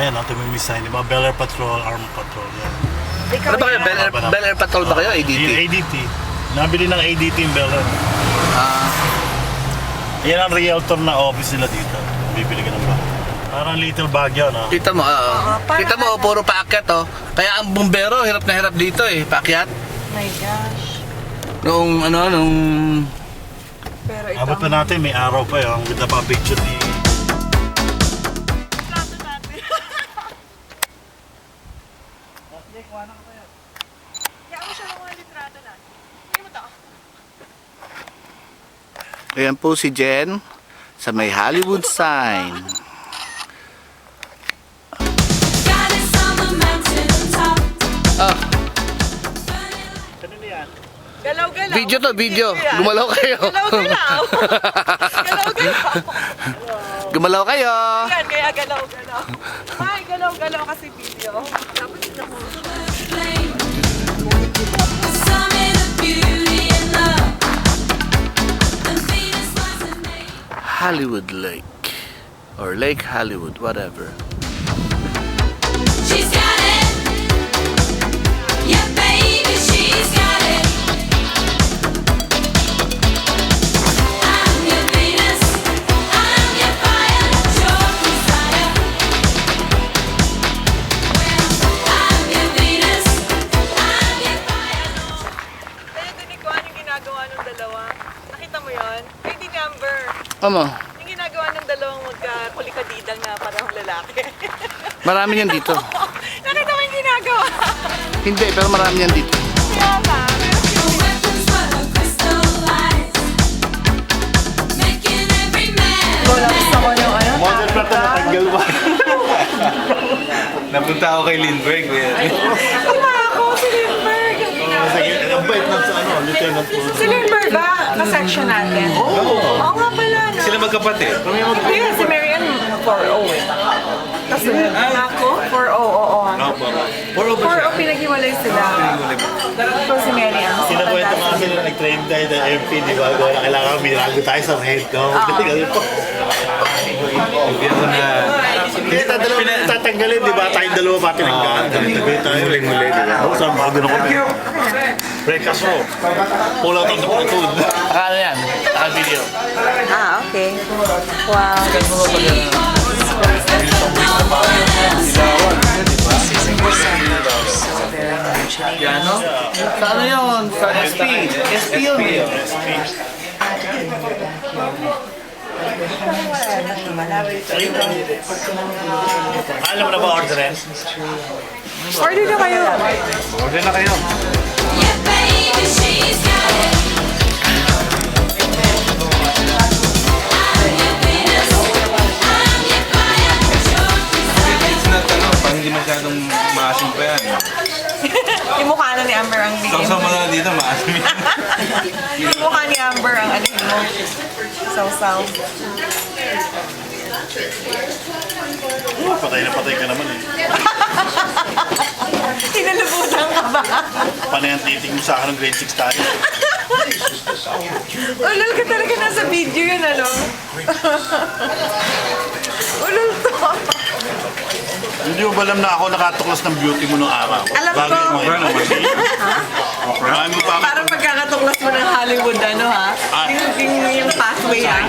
Ayan, tumimiss sign. Diba? Bel Air Patrol, Arm Patrol. Yan. Ano ba kayo? Bel Air Patrol ba kayo? ADT? Yung ADT. Nabili ng ADT yung Bel Air. Yan ang realtor na office nila dito. Bibili ka ng bahay. Parang Little Baguio, no? Kita mo, kita mo, puro paakyat, oh. Kaya ang bumbero, hirap na hirap dito, eh. Paakyat. My gosh. Nung. Pero ito. Abot pa natin, may araw pa yun. Ang ganda pa picture ni... Plato natin. Kaya mo siya ng mga litrato na. Hindi mo to. Ayan po si Jen sa may Hollywood sign. Galaw-galaw. Video to, video. Gumalaw kayo. Galaw-galaw. Galaw-galaw. Gumalaw kayo. Yan, kaya galaw-galaw. Ay, galaw-galaw kasi video. Tapos ito mo. Hollywood Lake. Or Lake Hollywood, whatever. She's got it. Yeah, baby, she's got it. I'm your Venus. I'm your fire. Your desire. I'm your Venus. I'm your fire. Kaya dinig ko anong ginagawa ng dalawa. Nakita mo yun? Ay, di number. Ano? Yung ginagawa ng dalawang magka-pulikadidang na parang lalaki. Marami yan dito. Nakita mo yung ginagawa? Hindi, pero marami yan dito. Kaya nga. Your weapons were crystallized, making every man. Gusto ko yung ano? Model pa ito, natanggal ba? Napunta ako kay Lindbergh. Tama ako, si Lindbergh. Ang bait lang sa ano, Lieutenant po. Si Lindbergh ba? Ka-section natin? Oo nga pala. No? Sila magkapatid. Hindi, si Marian 4-0 eh. Tapos ako 4-0, oo. 4-0 pinaghiwalay sila. So si Marian. Sinakwento nga sila, nag-train tayo ng MP, di ba? Gawa na kailangan mirago tayo sa head, no? Ganun po. Hindi ako na... Hindi tayo dalawa tatanggalin, di ba? Tayong dalawa pa tinanggal. Tanggalin tayo. Muli, di ba? Oo, saan ba? Ganun ko. Breakfast mo. Pull out of the platoon. Ano yan? Video. Ah, okay. Wow. Ano? Sa ano yun? Sa SP. SP yun. Alam mo na ba orderin? Order na kayo. Order na kayo. Yeah, baby, she's got it. I'm your Venus. I'm your fire. Your desire. It's not ano, pag hindi masyadong maasim pa yan. Yung mukha na ni Amber ang bigay Sausaw mo. mo na dito, maasim yan. Yung mukha ni Amber ang ano mo. Sausaw. Patay na patay ka naman eh. Tinalabutan ka ba? Panay ang titing mo sa akin ng grade 6 tayo. Ulol ka talaga nasa video yun, ano? Ulol to. Hindi mo ba alam na ako nakatuklas ng beauty mo nung araw? Alam ko. Bagay mo yun. Marami mo pa Parang pagkakatuklas mo ng Hollywood, ano ha? Yung pathway ha?